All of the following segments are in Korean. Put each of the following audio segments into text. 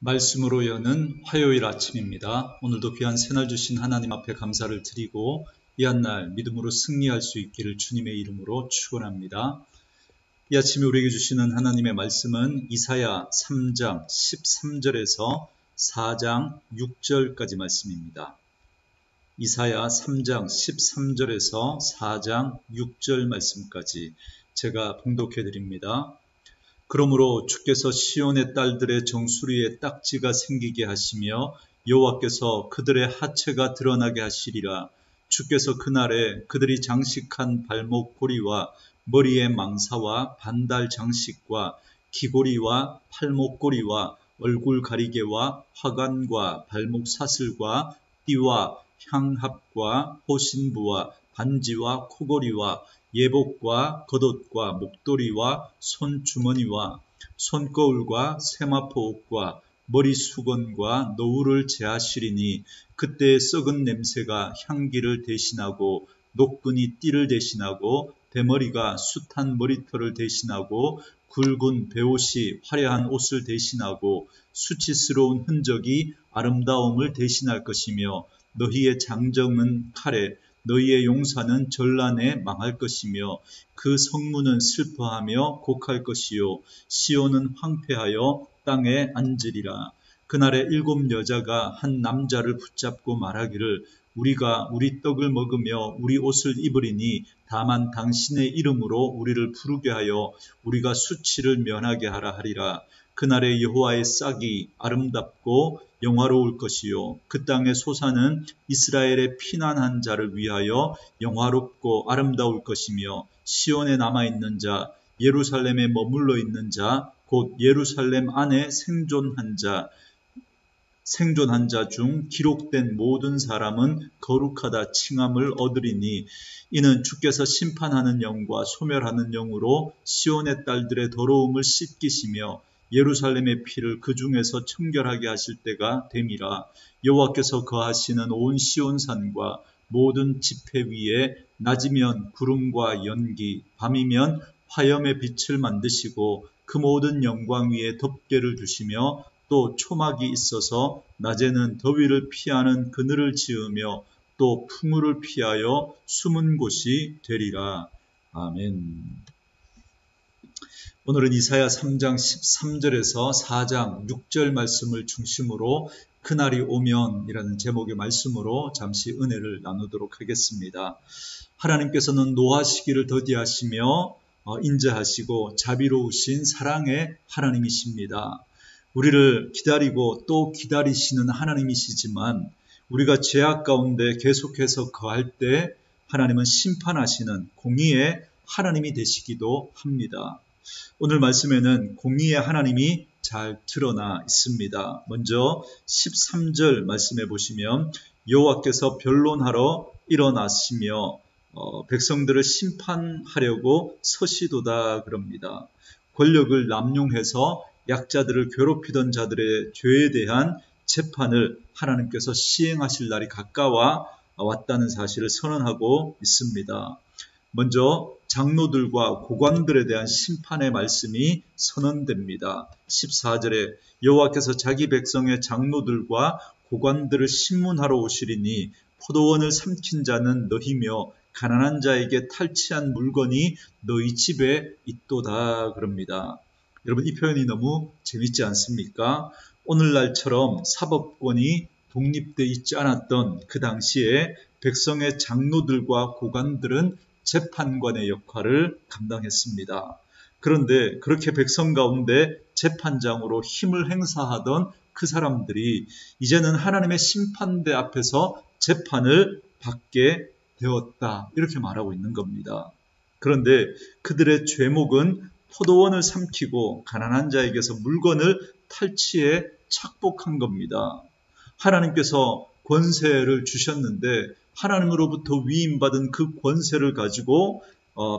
말씀으로 여는 화요일 아침입니다. 오늘도 귀한 새날 주신 하나님 앞에 감사를 드리고 이 한날 믿음으로 승리할 수 있기를 주님의 이름으로 축원합니다. 이 아침에 우리에게 주시는 하나님의 말씀은 이사야 3장 13절에서 4장 6절까지 말씀입니다. 이사야 3장 13절에서 4장 6절 말씀까지 제가 봉독해 드립니다. 그러므로 주께서 시온의 딸들의 정수리에 딱지가 생기게 하시며 여호와께서 그들의 하체가 드러나게 하시리라. 주께서 그날에 그들이 장식한 발목 고리와 머리에 망사와 반달 장식과 귀고리와 팔목고리와 얼굴 가리개와 화관과 발목 사슬과 띠와 향합과 호신부와 반지와 코고리와 예복과 겉옷과 목도리와 손주머니와 손거울과 세마포옷과 머리수건과 노울을 제하시리니 그때의 썩은 냄새가 향기를 대신하고 노끈이 띠를 대신하고 대머리가 숱한 머리털을 대신하고 굵은 베옷이 화려한 옷을 대신하고 수치스러운 흔적이 아름다움을 대신할 것이며 너희의 장정은 칼에 너희의 용사는 전란에 망할 것이며 그 성문은 슬퍼하며 곡할 것이요 시온은 황폐하여 땅에 앉으리라. 그날에 7 여자가 한 남자를 붙잡고 말하기를 우리가 우리 떡을 먹으며 우리 옷을 입으리니 다만 당신의 이름으로 우리를 부르게 하여 우리가 수치를 면하게 하라 하리라. 그날에 여호와의 싹이 아름답고 영화로울 것이요 그 땅의 소사는 이스라엘의 피난한 자를 위하여 영화롭고 아름다울 것이며 시온에 남아있는 자 예루살렘에 머물러 있는 자 곧 예루살렘 안에 생존한 자 중 기록된 모든 사람은 거룩하다 칭함을 얻으리니 이는 주께서 심판하는 영과 소멸하는 영으로 시온의 딸들의 더러움을 씻기시며 예루살렘의 피를 그 중에서 청결하게 하실 때가 됨이라. 여호와께서 거하시는 온 시온산과 모든 지폐 위에 낮이면 구름과 연기, 밤이면 화염의 빛을 만드시고 그 모든 영광 위에 덮개를 두시며 또 초막이 있어서 낮에는 더위를 피하는 그늘을 지으며 또 풍우를 피하여 숨은 곳이 되리라. 아멘. 오늘은 이사야 3장 13절에서 4장 6절 말씀을 중심으로 그날이 오면 이라는 제목의 말씀으로 잠시 은혜를 나누도록 하겠습니다. 하나님께서는 노하시기를 더디하시며 인자하시고 자비로우신 사랑의 하나님이십니다. 우리를 기다리고 또 기다리시는 하나님이시지만 우리가 죄악 가운데 계속해서 거할 때 하나님은 심판하시는 공의의 하나님이 되시기도 합니다. 오늘 말씀에는 공의의 하나님이 잘 드러나 있습니다. 먼저 13절 말씀해 보시면 여호와께서 변론하러 일어나시며 백성들을 심판하려고 서시도다 그럽니다. 권력을 남용해서 약자들을 괴롭히던 자들의 죄에 대한 재판을 하나님께서 시행하실 날이 가까워 왔다는 사실을 선언하고 있습니다. 먼저 장로들과 고관들에 대한 심판의 말씀이 선언됩니다. 14절에 여호와께서 자기 백성의 장로들과 고관들을 심문하러 오시리니 포도원을 삼킨 자는 너희며 가난한 자에게 탈취한 물건이 너희 집에 있도다 그럽니다. 여러분 이 표현이 너무 재밌지 않습니까? 오늘날처럼 사법권이 독립되어 있지 않았던 그 당시에 백성의 장로들과 고관들은 재판관의 역할을 감당했습니다. 그런데 그렇게 백성 가운데 재판장으로 힘을 행사하던 그 사람들이 이제는 하나님의 심판대 앞에서 재판을 받게 되었다. 이렇게 말하고 있는 겁니다. 그런데 그들의 죄목은 포도원을 삼키고 가난한 자에게서 물건을 탈취해 착복한 겁니다. 하나님께서 권세를 주셨는데 하나님으로부터 위임받은 그 권세를 가지고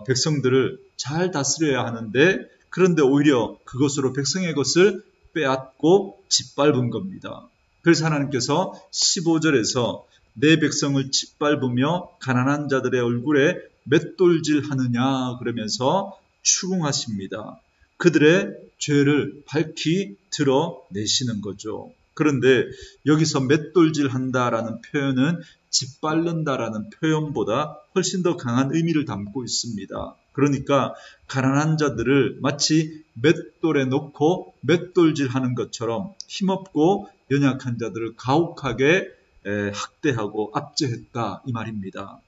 백성들을 잘 다스려야 하는데 그런데 오히려 그것으로 백성의 것을 빼앗고 짓밟은 겁니다. 그래서 하나님께서 15절에서 내 백성을 짓밟으며 가난한 자들의 얼굴에 맷돌질 하느냐 그러면서 추궁하십니다. 그들의 죄를 밝히 드러내시는 거죠. 그런데 여기서 맷돌질한다라는 표현은 짓밟는다라는 표현보다 훨씬 더 강한 의미를 담고 있습니다. 그러니까 가난한 자들을 마치 맷돌에 놓고 맷돌질하는 것처럼 힘없고 연약한 자들을 가혹하게 학대하고 압제했다 이 말입니다.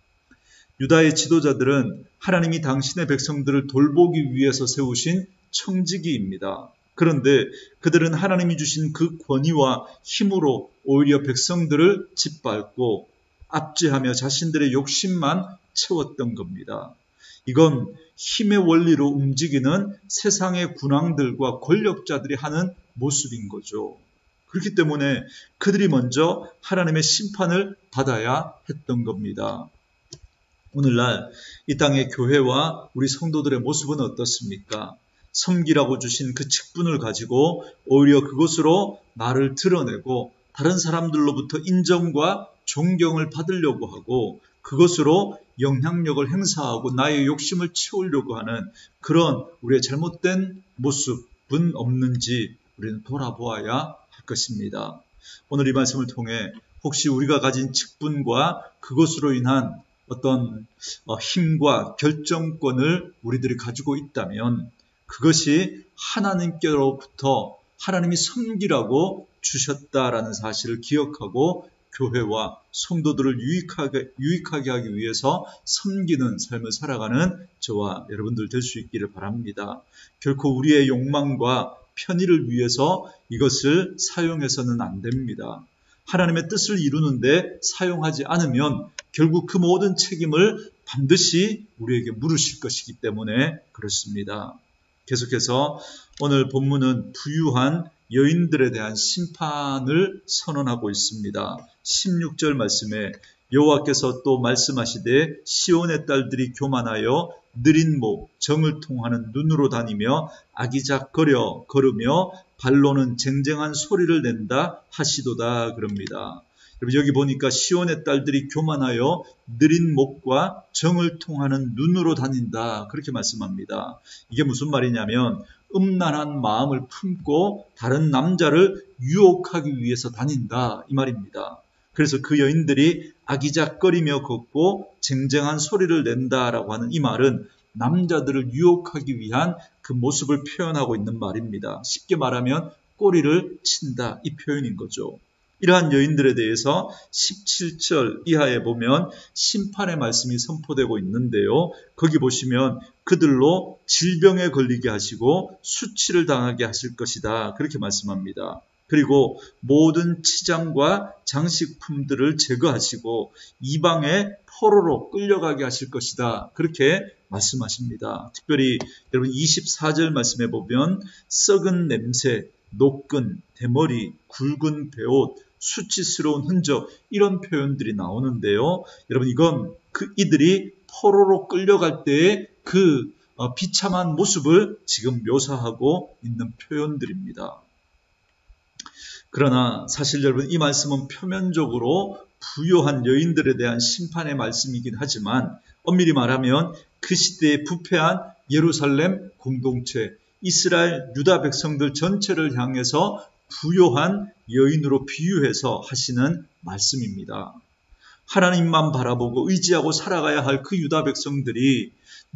유다의 지도자들은 하나님이 당신의 백성들을 돌보기 위해서 세우신 청지기입니다. 그런데 그들은 하나님이 주신 그 권위와 힘으로 오히려 백성들을 짓밟고 압제하며 자신들의 욕심만 채웠던 겁니다. 이건 힘의 원리로 움직이는 세상의 군왕들과 권력자들이 하는 모습인 거죠. 그렇기 때문에 그들이 먼저 하나님의 심판을 받아야 했던 겁니다. 오늘날 이 땅의 교회와 우리 성도들의 모습은 어떻습니까? 섬기라고 주신 그 직분을 가지고 오히려 그것으로 나를 드러내고 다른 사람들로부터 인정과 존경을 받으려고 하고 그것으로 영향력을 행사하고 나의 욕심을 채우려고 하는 그런 우리의 잘못된 모습은 없는지 우리는 돌아보아야 할 것입니다. 오늘 이 말씀을 통해 혹시 우리가 가진 직분과 그것으로 인한 어떤 힘과 결정권을 우리들이 가지고 있다면 그것이 하나님께로부터 하나님이 섬기라고 주셨다라는 사실을 기억하고 교회와 성도들을 유익하게 하기 위해서 섬기는 삶을 살아가는 저와 여러분들 될 수 있기를 바랍니다. 결코 우리의 욕망과 편의를 위해서 이것을 사용해서는 안 됩니다. 하나님의 뜻을 이루는데 사용하지 않으면 결국 그 모든 책임을 반드시 우리에게 물으실 것이기 때문에 그렇습니다. 계속해서 오늘 본문은 부유한 여인들에 대한 심판을 선언하고 있습니다. 16절 말씀에 여호와께서 또 말씀하시되 시온의 딸들이 교만하여 느린 목, 정을 통하는 눈으로 다니며 아기작거려 걸으며 발로는 쟁쟁한 소리를 낸다 하시도다 그럽니다. 여기 보니까 시온의 딸들이 교만하여 느린 목과 정을 통하는 눈으로 다닌다 그렇게 말씀합니다. 이게 무슨 말이냐면 음란한 마음을 품고 다른 남자를 유혹하기 위해서 다닌다 이 말입니다. 그래서 그 여인들이 아기작거리며 걷고 쟁쟁한 소리를 낸다라고 하는 이 말은 남자들을 유혹하기 위한 그 모습을 표현하고 있는 말입니다. 쉽게 말하면 꼬리를 친다 이 표현인 거죠. 이러한 여인들에 대해서 17절 이하에 보면 심판의 말씀이 선포되고 있는데요. 거기 보시면 그들로 질병에 걸리게 하시고 수치를 당하게 하실 것이다 그렇게 말씀합니다. 그리고 모든 치장과 장식품들을 제거하시고 이방의 포로로 끌려가게 하실 것이다 그렇게 말씀하십니다. 특별히 여러분 24절 말씀에 보면 썩은 냄새, 노끈, 대머리, 굵은 베옷, 수치스러운 흔적 이런 표현들이 나오는데요. 여러분 이건 이들이 포로로 끌려갈 때의 그 비참한 모습을 지금 묘사하고 있는 표현들입니다. 그러나 사실 여러분 이 말씀은 표면적으로 부요한 여인들에 대한 심판의 말씀이긴 하지만 엄밀히 말하면 그 시대에 부패한 예루살렘 공동체, 이스라엘 유다 백성들 전체를 향해서 부요한 여인으로 비유해서 하시는 말씀입니다. 하나님만 바라보고 의지하고 살아가야 할 그 유다 백성들이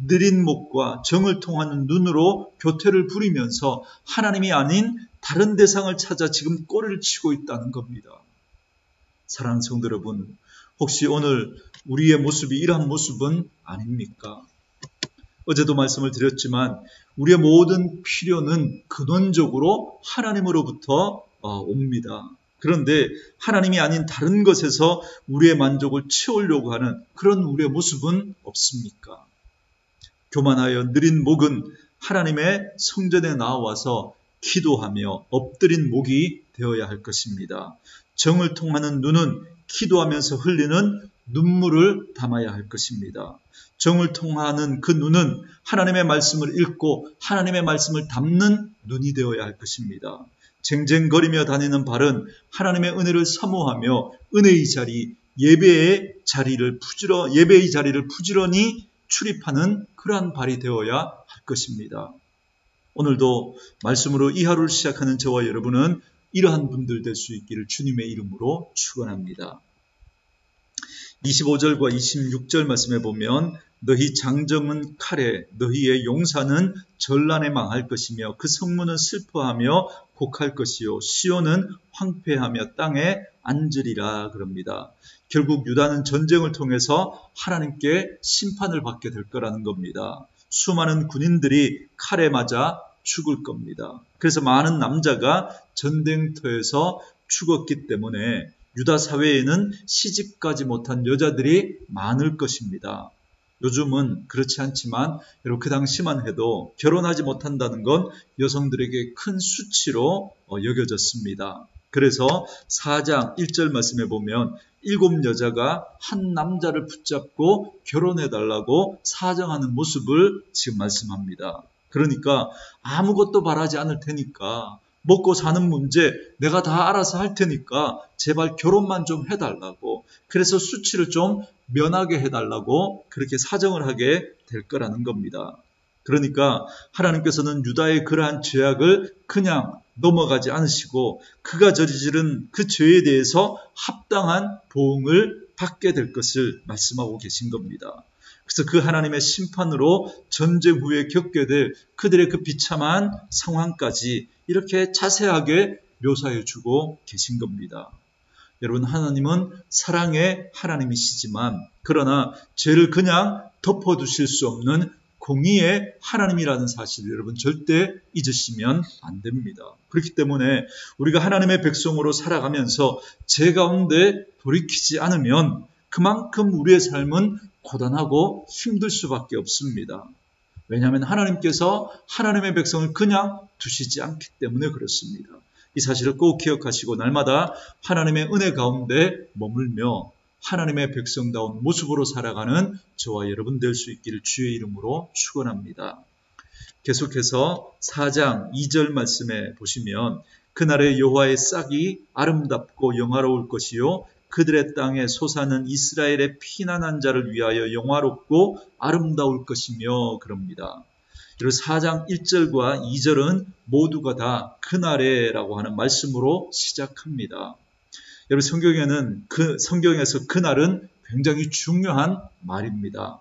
느린 목과 정을 통하는 눈으로 교태를 부리면서 하나님이 아닌 다른 대상을 찾아 지금 꼬리를 치고 있다는 겁니다. 사랑하는 성도 여러분, 혹시 오늘 우리의 모습이 이러한 모습은 아닙니까? 어제도 말씀을 드렸지만 우리의 모든 필요는 근원적으로 하나님으로부터 옵니다. 그런데 하나님이 아닌 다른 것에서 우리의 만족을 채우려고 하는 그런 우리의 모습은 없습니까? 교만하여 느린 목은 하나님의 성전에 나와서 기도하며 엎드린 목이 되어야 할 것입니다. 정을 통하는 눈은 기도하면서 흘리는 눈물을 담아야 할 것입니다. 정을 통하는 그 눈은 하나님의 말씀을 읽고 하나님의 말씀을 담는 눈이 되어야 할 것입니다. 쟁쟁거리며 다니는 발은 하나님의 은혜를 사모하며 은혜의 자리, 예배의 자리를 부지런히 출입하는 그러한 발이 되어야 할 것입니다. 오늘도 말씀으로 이 하루를 시작하는 저와 여러분은 이러한 분들 될 수 있기를 주님의 이름으로 축원합니다. 25절과 26절 말씀에 보면 너희 장정은 칼에 너희의 용사는 전란에 망할 것이며 그 성문은 슬퍼하며 곡할 것이요 시온은 황폐하며 땅에 앉으리라 그럽니다. 결국 유다는 전쟁을 통해서 하나님께 심판을 받게 될 거라는 겁니다. 수많은 군인들이 칼에 맞아 죽을 겁니다. 그래서 많은 남자가 전쟁터에서 죽었기 때문에 유다 사회에는 시집가지 못한 여자들이 많을 것입니다. 요즘은 그렇지 않지만 여러분 그 당시만 해도 결혼하지 못한다는 건 여성들에게 큰 수치로 여겨졌습니다. 그래서 4장 1절 말씀에 보면 7 여자가 한 남자를 붙잡고 결혼해달라고 사정하는 모습을 지금 말씀합니다. 그러니까 아무것도 바라지 않을 테니까 먹고 사는 문제 내가 다 알아서 할 테니까 제발 결혼만 좀 해달라고, 그래서 수치를 좀 면하게 해달라고 그렇게 사정을 하게 될 거라는 겁니다. 그러니까 하나님께서는 유다의 그러한 죄악을 그냥 넘어가지 않으시고 그가 저지른 그 죄에 대해서 합당한 보응을 받게 될 것을 말씀하고 계신 겁니다. 그래서 그 하나님의 심판으로 전쟁 후에 겪게 될 그들의 그 비참한 상황까지 이렇게 자세하게 묘사해 주고 계신 겁니다. 여러분, 하나님은 사랑의 하나님이시지만 그러나 죄를 그냥 덮어두실 수 없는 공의의 하나님이라는 사실을 여러분 절대 잊으시면 안 됩니다. 그렇기 때문에 우리가 하나님의 백성으로 살아가면서 죄 가운데 돌이키지 않으면 그만큼 우리의 삶은 고단하고 힘들 수밖에 없습니다. 왜냐하면 하나님께서 하나님의 백성을 그냥 두시지 않기 때문에 그렇습니다. 이 사실을 꼭 기억하시고 날마다 하나님의 은혜 가운데 머물며 하나님의 백성다운 모습으로 살아가는 저와 여러분 될 수 있기를 주의 이름으로 축원합니다. 계속해서 4장 2절 말씀에 보시면 그날의 여호와의 싹이 아름답고 영화로울 것이요 그들의 땅에 솟아는 이스라엘의 피난한 자를 위하여 영화롭고 아름다울 것이며 그럽니다. 그리고 4장 1절과 2절은 모두가 다 그날에라고 하는 말씀으로 시작합니다. 여러분 성경에서 그날은 굉장히 중요한 말입니다.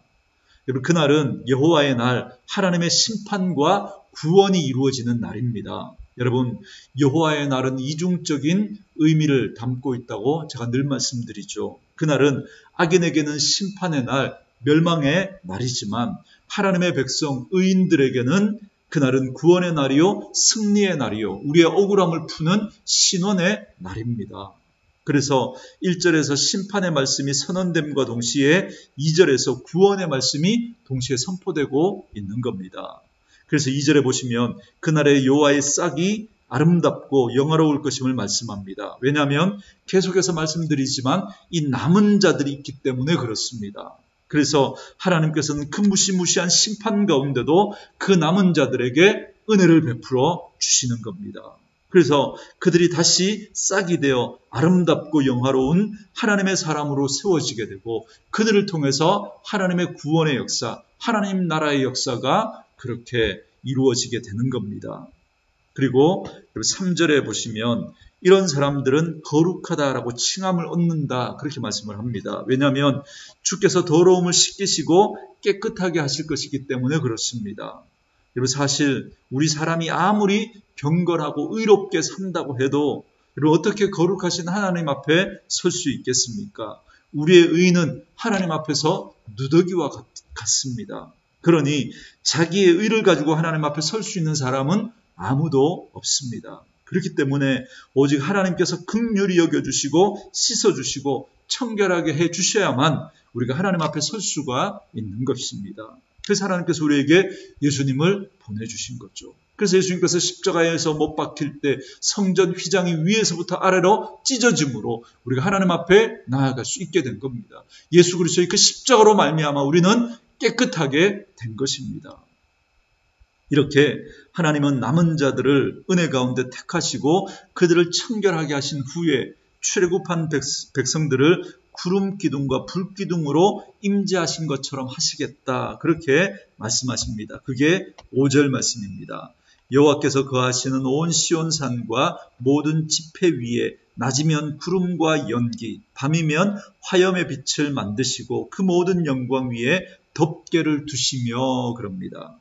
여러분 그날은 여호와의 날, 하나님의 심판과 구원이 이루어지는 날입니다. 여러분 여호와의 날은 이중적인 의미를 담고 있다고 제가 늘 말씀드리죠. 그날은 악인에게는 심판의 날, 멸망의 날이지만 하나님의 백성, 의인들에게는 그날은 구원의 날이요 승리의 날이요 우리의 억울함을 푸는 신원의 날입니다. 그래서 1절에서 심판의 말씀이 선언됨과 동시에 2절에서 구원의 말씀이 동시에 선포되고 있는 겁니다. 그래서 2절에 보시면 그날의 여호와의 싹이 아름답고 영화로울 것임을 말씀합니다. 왜냐하면 계속해서 말씀드리지만 이 남은 자들이 있기 때문에 그렇습니다. 그래서 하나님께서는 그 무시무시한 심판 가운데도 그 남은 자들에게 은혜를 베풀어 주시는 겁니다. 그래서 그들이 다시 싹이 되어 아름답고 영화로운 하나님의 사람으로 세워지게 되고 그들을 통해서 하나님의 구원의 역사, 하나님 나라의 역사가 그렇게 이루어지게 되는 겁니다. 그리고 3절에 보시면 이런 사람들은 거룩하다라고 칭함을 얻는다 그렇게 말씀을 합니다. 왜냐하면 주께서 더러움을 씻기시고 깨끗하게 하실 것이기 때문에 그렇습니다. 여러분 사실 우리 사람이 아무리 경건하고 의롭게 산다고 해도 여러분 어떻게 거룩하신 하나님 앞에 설 수 있겠습니까? 우리의 의는 하나님 앞에서 누더기와 같습니다. 그러니 자기의 의를 가지고 하나님 앞에 설 수 있는 사람은 아무도 없습니다. 그렇기 때문에 오직 하나님께서 긍휼히 여겨주시고 씻어주시고 청결하게 해주셔야만 우리가 하나님 앞에 설 수가 있는 것입니다. 그래서 하나님께서 우리에게 예수님을 보내주신 거죠. 그래서 예수님께서 십자가에서 못 박힐 때 성전 휘장이 위에서부터 아래로 찢어짐으로 우리가 하나님 앞에 나아갈 수 있게 된 겁니다. 예수 그리스도의 그 십자가로 말미암아 우리는 깨끗하게 된 것입니다. 이렇게 하나님은 남은 자들을 은혜 가운데 택하시고 그들을 청결하게 하신 후에 출애굽한 백성들을 구름 기둥과 불 기둥으로 임재하신 것처럼 하시겠다 그렇게 말씀하십니다. 그게 5절 말씀입니다. 여호와께서 거하시는 온 시온산과 모든 지폐 위에 낮이면 구름과 연기, 밤이면 화염의 빛을 만드시고 그 모든 영광 위에 덮개를 두시며 그럽니다.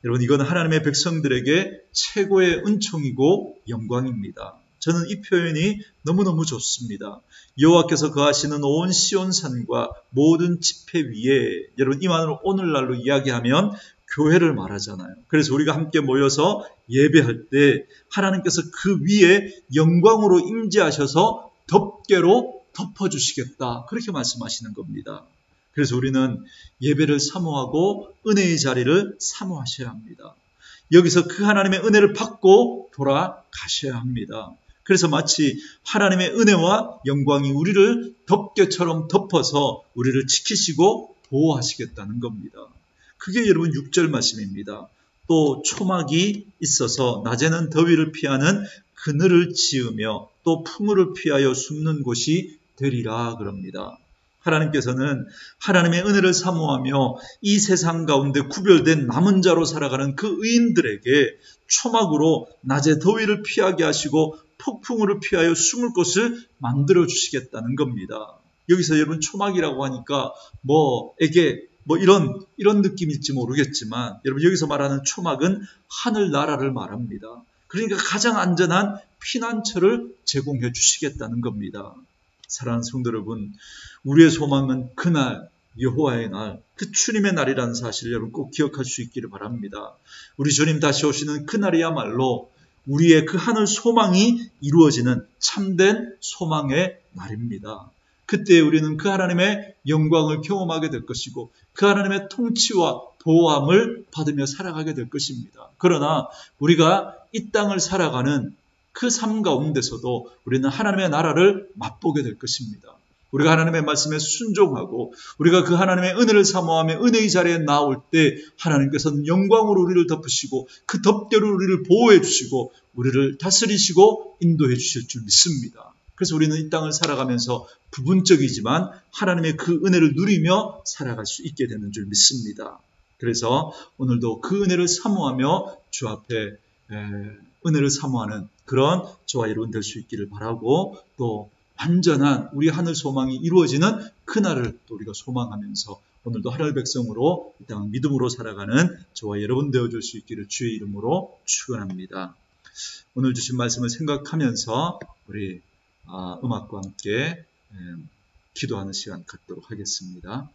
여러분, 이건 하나님의 백성들에게 최고의 은총이고 영광입니다. 저는 이 표현이 너무너무 좋습니다. 여호와께서 거하시는 온 시온산과 모든 지폐 위에, 여러분 이 말을 오늘날로 이야기하면 교회를 말하잖아요. 그래서 우리가 함께 모여서 예배할 때 하나님께서 그 위에 영광으로 임재하셔서 덮개로 덮어주시겠다, 그렇게 말씀하시는 겁니다. 그래서 우리는 예배를 사모하고 은혜의 자리를 사모하셔야 합니다. 여기서 그 하나님의 은혜를 받고 돌아가셔야 합니다. 그래서 마치 하나님의 은혜와 영광이 우리를 덮개처럼 덮어서 우리를 지키시고 보호하시겠다는 겁니다. 그게 여러분 6절 말씀입니다. 또 초막이 있어서 낮에는 더위를 피하는 그늘을 지으며 또 풍우를 피하여 숨는 곳이 되리라 그럽니다. 하나님께서는 하나님의 은혜를 사모하며 이 세상 가운데 구별된 남은 자로 살아가는 그 의인들에게 초막으로 낮에 더위를 피하게 하시고 폭풍우를 피하여 숨을 곳을 만들어 주시겠다는 겁니다. 여기서 여러분 초막이라고 하니까 이런 느낌일지 모르겠지만, 여러분 여기서 말하는 초막은 하늘나라를 말합니다. 그러니까 가장 안전한 피난처를 제공해 주시겠다는 겁니다. 사랑하는 성도 여러분, 우리의 소망은 그날, 여호와의 날, 그 주님의 날이라는 사실을 여러분 꼭 기억할 수 있기를 바랍니다. 우리 주님 다시 오시는 그날이야말로 우리의 그 하늘 소망이 이루어지는 참된 소망의 날입니다. 그때 우리는 그 하나님의 영광을 경험하게 될 것이고 그 하나님의 통치와 보호함을 받으며 살아가게 될 것입니다. 그러나 우리가 이 땅을 살아가는 그 삶 가운데서도 우리는 하나님의 나라를 맛보게 될 것입니다. 우리가 하나님의 말씀에 순종하고 우리가 그 하나님의 은혜를 사모하며 은혜의 자리에 나올 때 하나님께서는 영광으로 우리를 덮으시고 그 덮개로 우리를 보호해 주시고 우리를 다스리시고 인도해 주실 줄 믿습니다. 그래서 우리는 이 땅을 살아가면서 부분적이지만 하나님의 그 은혜를 누리며 살아갈 수 있게 되는 줄 믿습니다. 그래서 오늘도 그 은혜를 사모하며 주 앞에 은혜를 사모하는 그런 저와 여러분 될 수 있기를 바라고, 또 완전한 우리 하늘 소망이 이루어지는 그날을 또 우리가 소망하면서 오늘도 하늘 백성으로 이 땅 믿음으로 살아가는 저와 여러분 되어줄 수 있기를 주의 이름으로 축원합니다. 오늘 주신 말씀을 생각하면서 우리 음악과 함께 기도하는 시간 갖도록 하겠습니다.